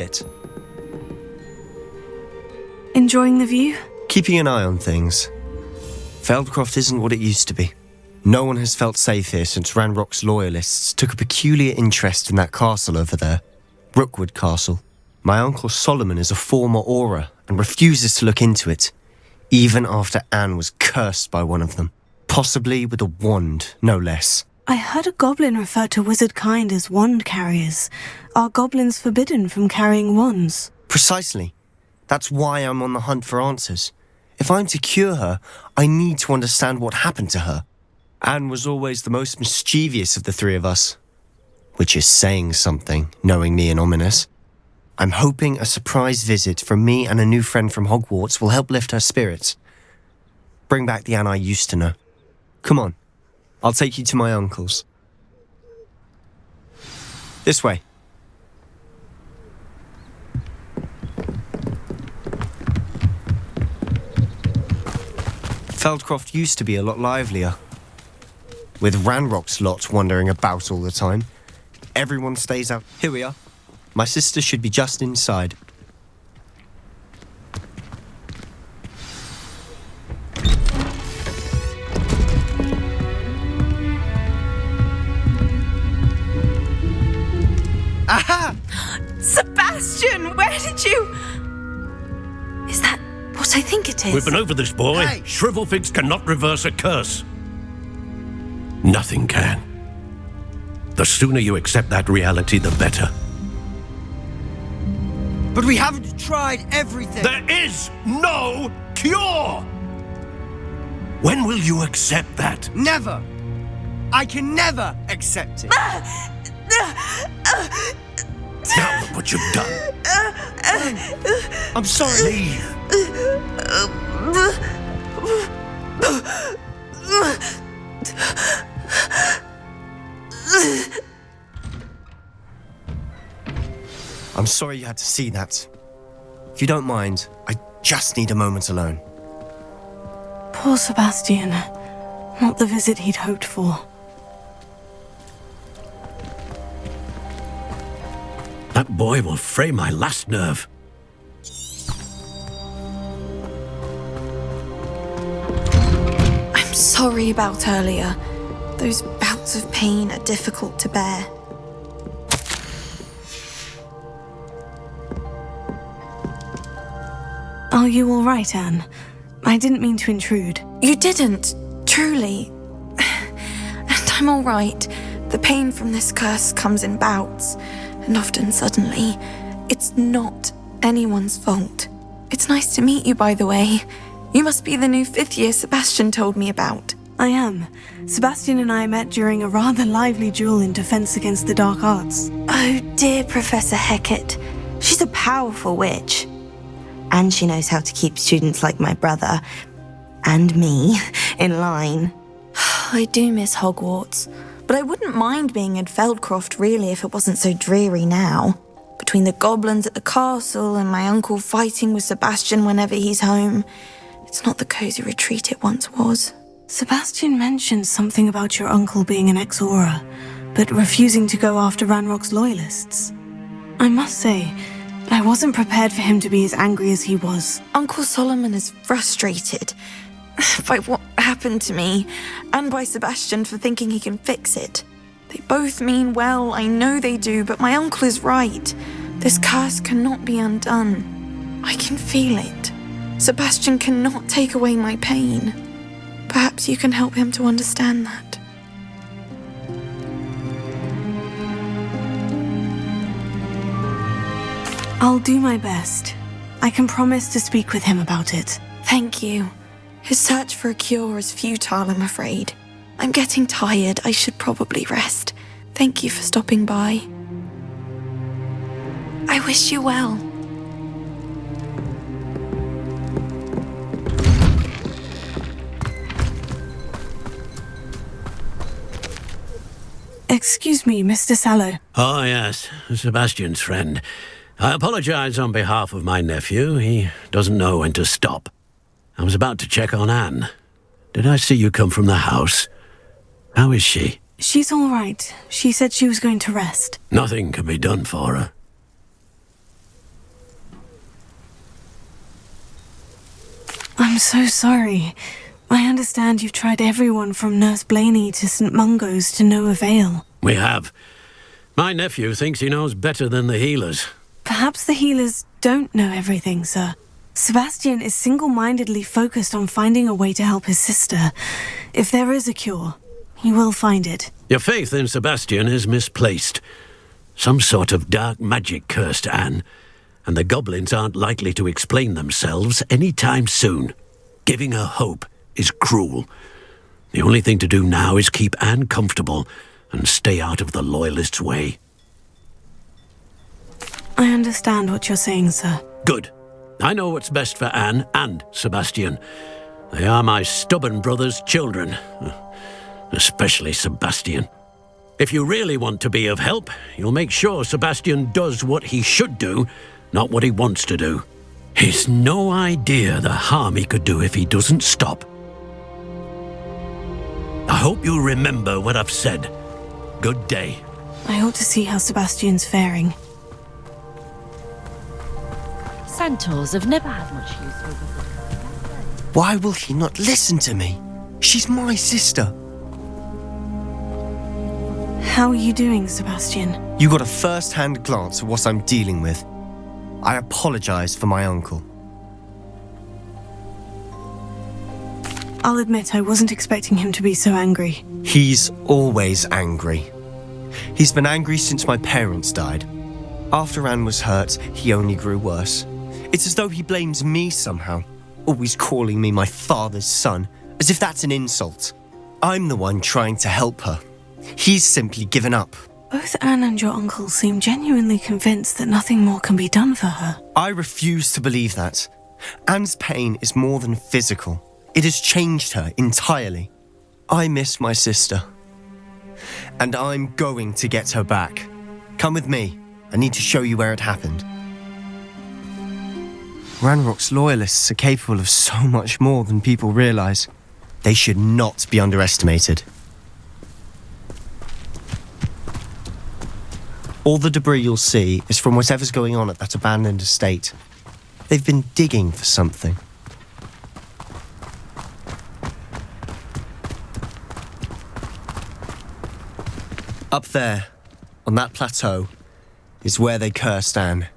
it. Enjoying the view? Keeping an eye on things. Feldcroft isn't what it used to be. No one has felt safe here since Ranrock's loyalists took a peculiar interest in that castle over there. Rookwood Castle. My uncle Solomon is a former Auror and refuses to look into it, even after Anne was cursed by one of them. Possibly with a wand, no less. I heard a goblin refer to wizard kind as wand carriers. Are goblins forbidden from carrying wands? Precisely. That's why I'm on the hunt for answers. If I'm to cure her, I need to understand what happened to her. Anne was always the most mischievous of the three of us. Which is saying something, knowing me and ominous. I'm hoping a surprise visit from me and a new friend from Hogwarts will help lift her spirits. Bring back the Anne I used to know. Come on, I'll take you to my uncle's. This way. Feldcroft used to be a lot livelier. With Ranrock's lot wandering about all the time. Everyone stays out. Here we are. My sister should be just inside. Aha! Sebastian, where did you... Is that what I think it is? We've been over this, boy. Hey. Shrivelfigs cannot reverse a curse. Nothing can. The sooner you accept that reality, the better. But we haven't tried everything. There is no cure! When will you accept that? Never. I can never accept it. Now look what you've done. I'm sorry. Leave. I'm sorry you had to see that. If you don't mind, I just need a moment alone. Poor Sebastian. Not the visit he'd hoped for. That boy will fray my last nerve. I'm sorry about earlier. Those bouts of pain are difficult to bear. Are you all right, Anne? I didn't mean to intrude. You didn't, truly. And I'm all right. The pain from this curse comes in bouts, and often suddenly. It's not anyone's fault. It's nice to meet you, by the way. You must be the new 5th year Sebastian told me about. I am. Sebastian and I met during a rather lively duel in Defense Against the Dark Arts. Oh, dear Professor Hecat. She's a powerful witch. And she knows how to keep students like my brother, and me, in line. I do miss Hogwarts, but I wouldn't mind being in Feldcroft, really, if it wasn't so dreary now. Between the goblins at the castle and my uncle fighting with Sebastian whenever he's home, it's not the cosy retreat it once was. Sebastian mentioned something about your uncle being an ex-Auror, but refusing to go after Ranrock's loyalists. I must say, I wasn't prepared for him to be as angry as he was. Uncle Solomon is frustrated by what happened to me, and by Sebastian for thinking he can fix it. They both mean well, I know they do, but my uncle is right. This curse cannot be undone. I can feel it. Sebastian cannot take away my pain. Perhaps you can help him to understand that. I'll do my best. I can promise to speak with him about it. Thank you. His search for a cure is futile, I'm afraid. I'm getting tired. I should probably rest. Thank you for stopping by. I wish you well. Excuse me, Mr. Sallow. Oh, yes, Sebastian's friend. I apologize on behalf of my nephew. He doesn't know when to stop. I was about to check on Anne. Did I see you come from the house? How is she? She's all right. She said she was going to rest. Nothing can be done for her. so sorry. I understand you've tried everyone from Nurse Blaney to St. Mungo's to no avail. We have. My nephew thinks he knows better than the healers. Perhaps the healers don't know everything, sir. Sebastian is single-mindedly focused on finding a way to help his sister. If there is a cure, he will find it. Your faith in Sebastian is misplaced. Some sort of dark magic cursed Anne, and the goblins aren't likely to explain themselves any time soon. Giving her hope is cruel. The only thing to do now is keep Anne comfortable and stay out of the Loyalists' way. I understand what you're saying, sir. Good. I know what's best for Anne and Sebastian. They are my stubborn brother's children. Especially Sebastian. If you really want to be of help, you'll make sure Sebastian does what he should do, not what he wants to do. He's no idea the harm he could do if he doesn't stop. I hope you remember what I've said. Good day. I ought to see how Sebastian's faring. Centaurs have never had much use for them. Why will he not listen to me? She's my sister. How are you doing, Sebastian? You got a first-hand glance at what I'm dealing with. I apologize for my uncle. I'll admit I wasn't expecting him to be so angry. He's always angry. He's been angry since my parents died. After Anne was hurt, he only grew worse. It's as though he blames me somehow, always calling me my father's son, as if that's an insult. I'm the one trying to help her. He's simply given up. Both Anne and your uncle seem genuinely convinced that nothing more can be done for her. I refuse to believe that. Anne's pain is more than physical. It has changed her entirely. I miss my sister. And I'm going to get her back. Come with me. I need to show you where it happened. Ranrock's Loyalists are capable of so much more than people realize. They should not be underestimated. All the debris you'll see is from whatever's going on at that abandoned estate. They've been digging for something. Up there, on that plateau, is where they cursed Anne.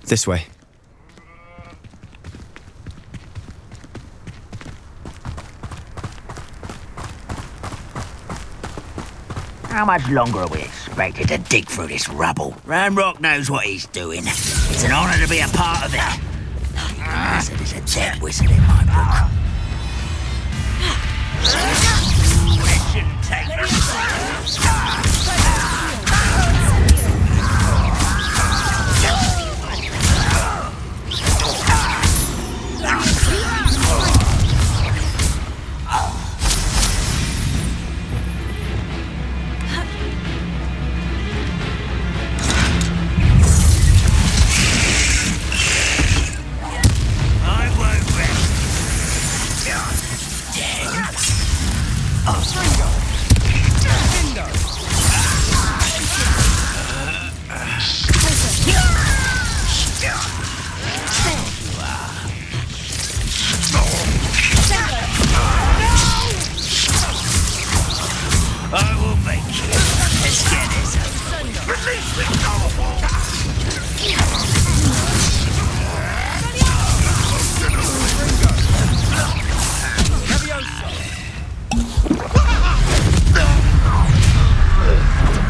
This way. How much longer are we expected to dig through this rubble? Ranrock knows what he's doing. It's an honor to be a part of it. Wizard is a dead wizard in my book. It shouldn't take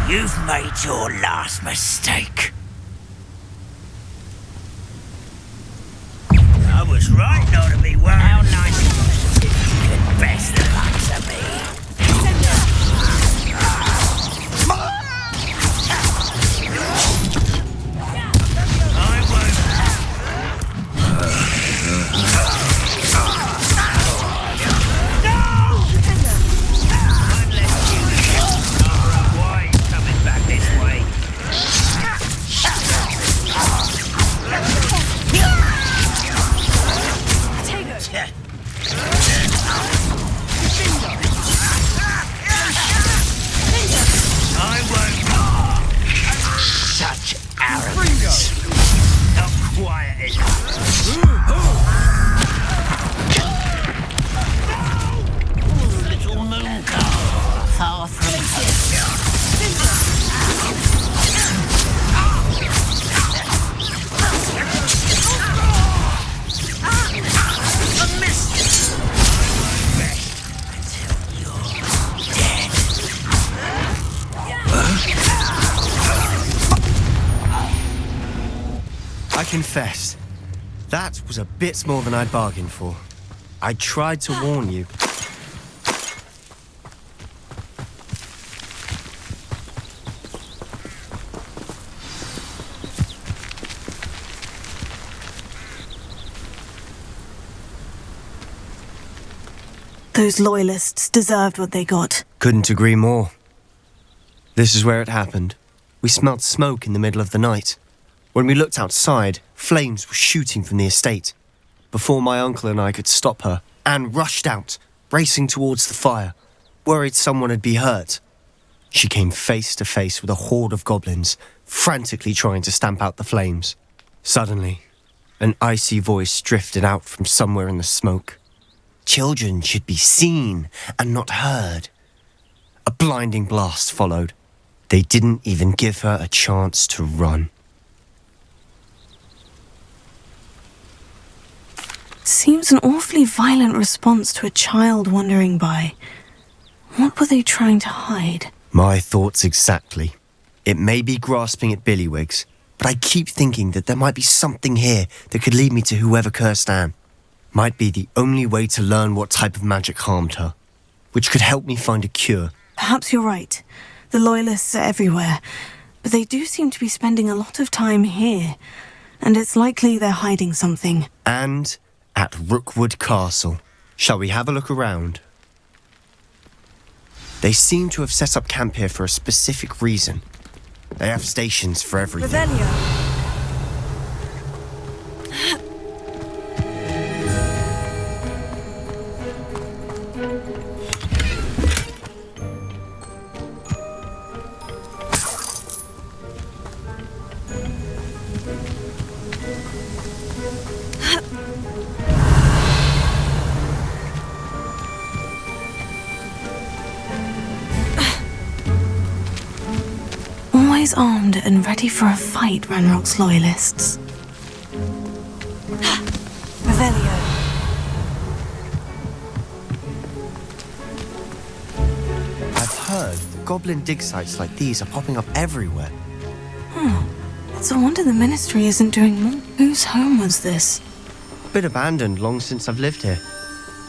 You've made your last mistake. I was right not to be worried. How nice of you could best the likes of me. I won't. I confess, that was a bit more than I'd bargained for. I tried to warn you. Those loyalists deserved what they got. Couldn't agree more. This is where it happened. We smelled smoke in the middle of the night. When we looked outside, flames were shooting from the estate. Before my uncle and I could stop her, Anne rushed out, racing towards the fire, worried someone had been hurt. She came face to face with a horde of goblins, frantically trying to stamp out the flames. Suddenly, an icy voice drifted out from somewhere in the smoke. Children should be seen and not heard. A blinding blast followed. They didn't even give her a chance to run. Seems an awfully violent response to a child wandering by. What were they trying to hide? My thoughts exactly. It may be grasping at Billywigs, but I keep thinking that there might be something here that could lead me to whoever cursed Anne. Might be the only way to learn what type of magic harmed her, which could help me find a cure. Perhaps you're right. The Loyalists are everywhere, but they do seem to be spending a lot of time here, and it's likely they're hiding something. And at Rookwood Castle. Shall we have a look around? They seem to have set up camp here for a specific reason. They have stations for everything. Revelio! Always armed and ready for a fight, Ranrock's Loyalists. Revelio. I've heard that goblin dig sites like these are popping up everywhere. It's a wonder the Ministry isn't doing more. Whose home was this? Been abandoned long since I've lived here.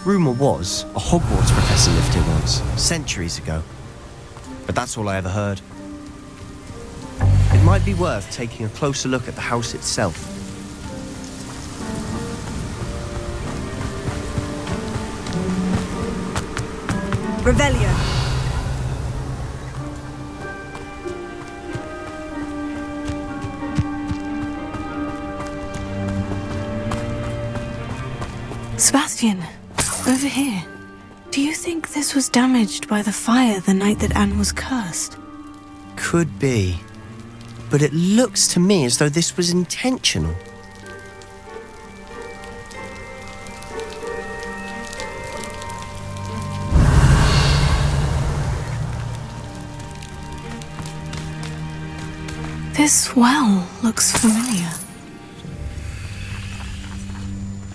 Rumour was a Hogwarts professor lived here once, centuries ago. But that's all I ever heard. It might be worth taking a closer look at the house itself. Revelio. Sebastian, over here. Do you think this was damaged by the fire the night that Anne was cursed? Could be. But it looks to me as though this was intentional. This well looks familiar.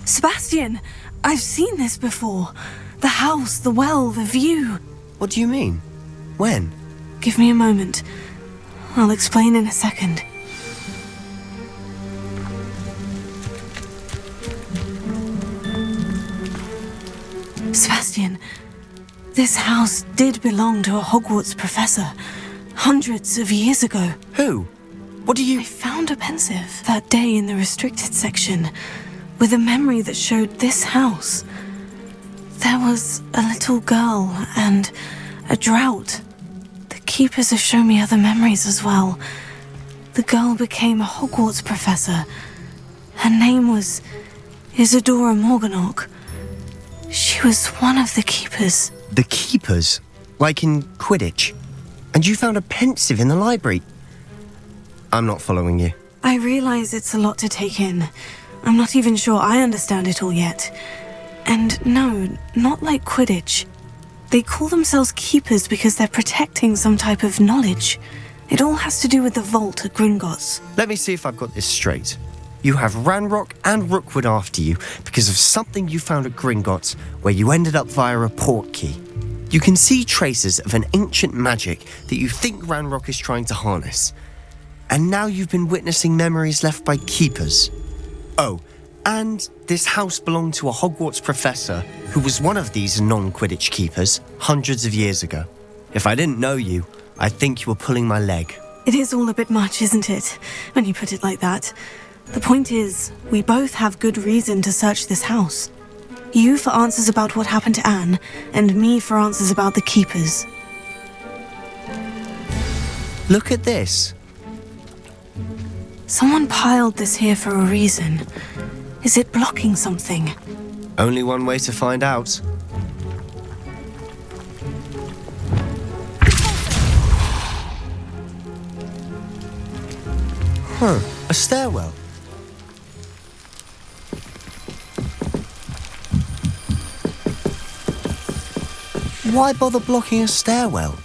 Sebastian, I've seen this before. The house, the well, the view. What do you mean? When? Give me a moment. I'll explain in a second. Sebastian, this house did belong to a Hogwarts professor, hundreds of years ago. Who? What do you... I found a pensive that day in the restricted section, with a memory that showed this house. There was a little girl and a drought. The keepers have shown me other memories as well. The girl became a Hogwarts professor. Her name was Isadora Morganach. She was one of the keepers. The keepers? Like in Quidditch? And you found a pensive in the library? I'm not following you. I realize it's a lot to take in. I'm not even sure I understand it all yet. And no, not like Quidditch. They call themselves keepers because they're protecting some type of knowledge. It all has to do with the vault at Gringotts. Let me see if I've got this straight. You have Ranrock and Rookwood after you because of something you found at Gringotts where you ended up via a port key. You can see traces of an ancient magic that you think Ranrock is trying to harness. And now you've been witnessing memories left by keepers. Oh, and this house belonged to a Hogwarts professor who was one of these non-Quidditch keepers hundreds of years ago. If I didn't know you, I'd think you were pulling my leg. It is all a bit much, isn't it, when you put it like that? The point is, we both have good reason to search this house. You for answers about what happened to Anne, and me for answers about the keepers. Look at this. Someone piled this here for a reason. Is it blocking something? Only one way to find out. A stairwell. Why bother blocking a stairwell?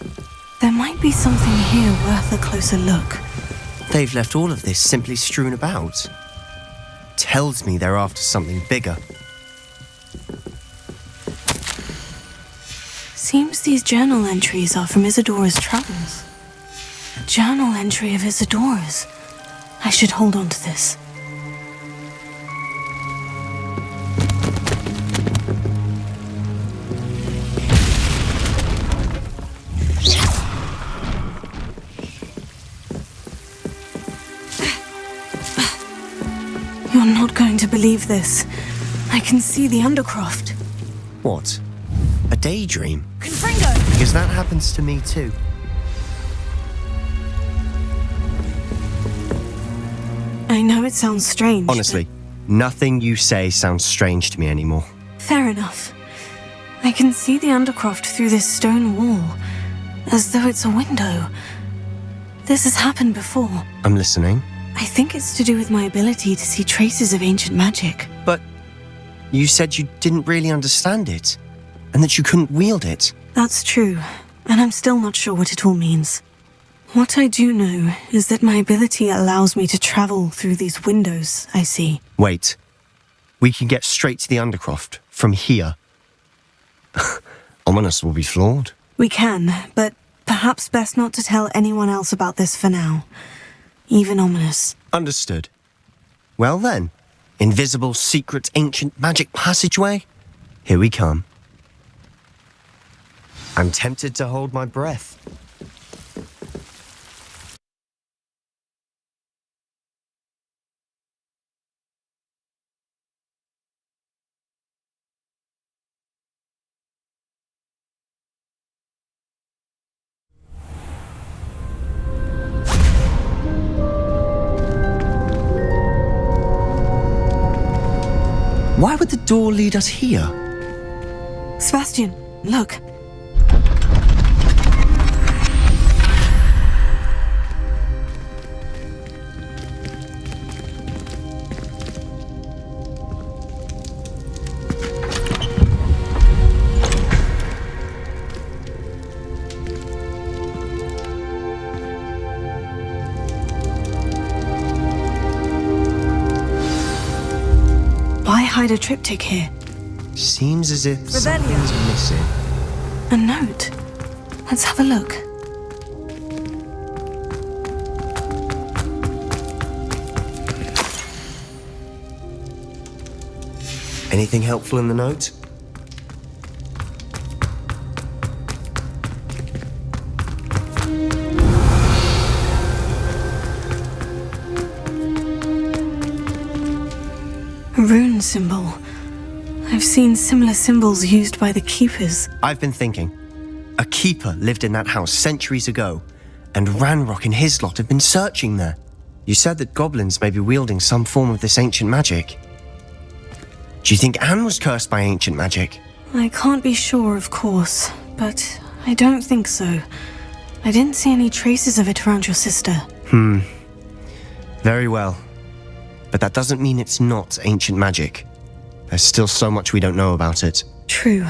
There might be something here worth a closer look. They've left all of this simply strewn about. Tells me they're after something bigger. Seems these journal entries are from Isadora's travels. A journal entry of Isadora's. I should hold on to this. You're not going to believe this. I can see the Undercroft. What? A daydream? Confringo! Because that happens to me too. I know it sounds strange. Honestly, nothing you say sounds strange to me anymore. Fair enough. I can see the Undercroft through this stone wall, as though it's a window. This has happened before. I'm listening. I think it's to do with my ability to see traces of ancient magic. But you said you didn't really understand it, and that you couldn't wield it. That's true, and I'm still not sure what it all means. What I do know is that my ability allows me to travel through these windows I see. Wait. We can get straight to the Undercroft from here. Ominous will be flawed. We can, but perhaps best not to tell anyone else about this for now. Even Ominous. Understood. Well then, invisible, secret, ancient magic passageway? Here we come. I'm tempted to hold my breath. Why would the door lead us here? Sebastian, look. Why hide a triptych here? Seems as if something's missing. A note. Let's have a look. Anything helpful in the note? A rune symbol. I've seen similar symbols used by the keepers. I've been thinking. A keeper lived in that house centuries ago, and Ranrock and his lot have been searching there. You said that goblins may be wielding some form of this ancient magic. Do you think Anne was cursed by ancient magic? I can't be sure, of course, but I don't think so. I didn't see any traces of it around your sister. Very well. But that doesn't mean it's not ancient magic. There's still so much we don't know about it. True.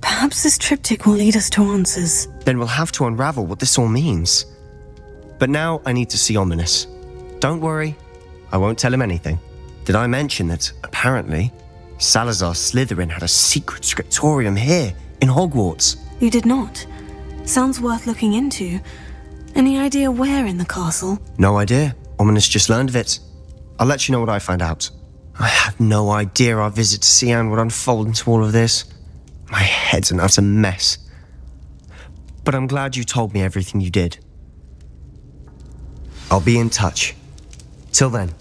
Perhaps this triptych will lead us to answers. Then we'll have to unravel what this all means. But now I need to see Ominous. Don't worry, I won't tell him anything. Did I mention that, apparently, Salazar Slytherin had a secret scriptorium here in Hogwarts? You did not. Sounds worth looking into. Any idea where in the castle? No idea. Ominous just learned of it. I'll let you know what I find out. I had no idea our visit to Sian would unfold into all of this. My head's an utter mess. But I'm glad you told me everything you did. I'll be in touch. Till then.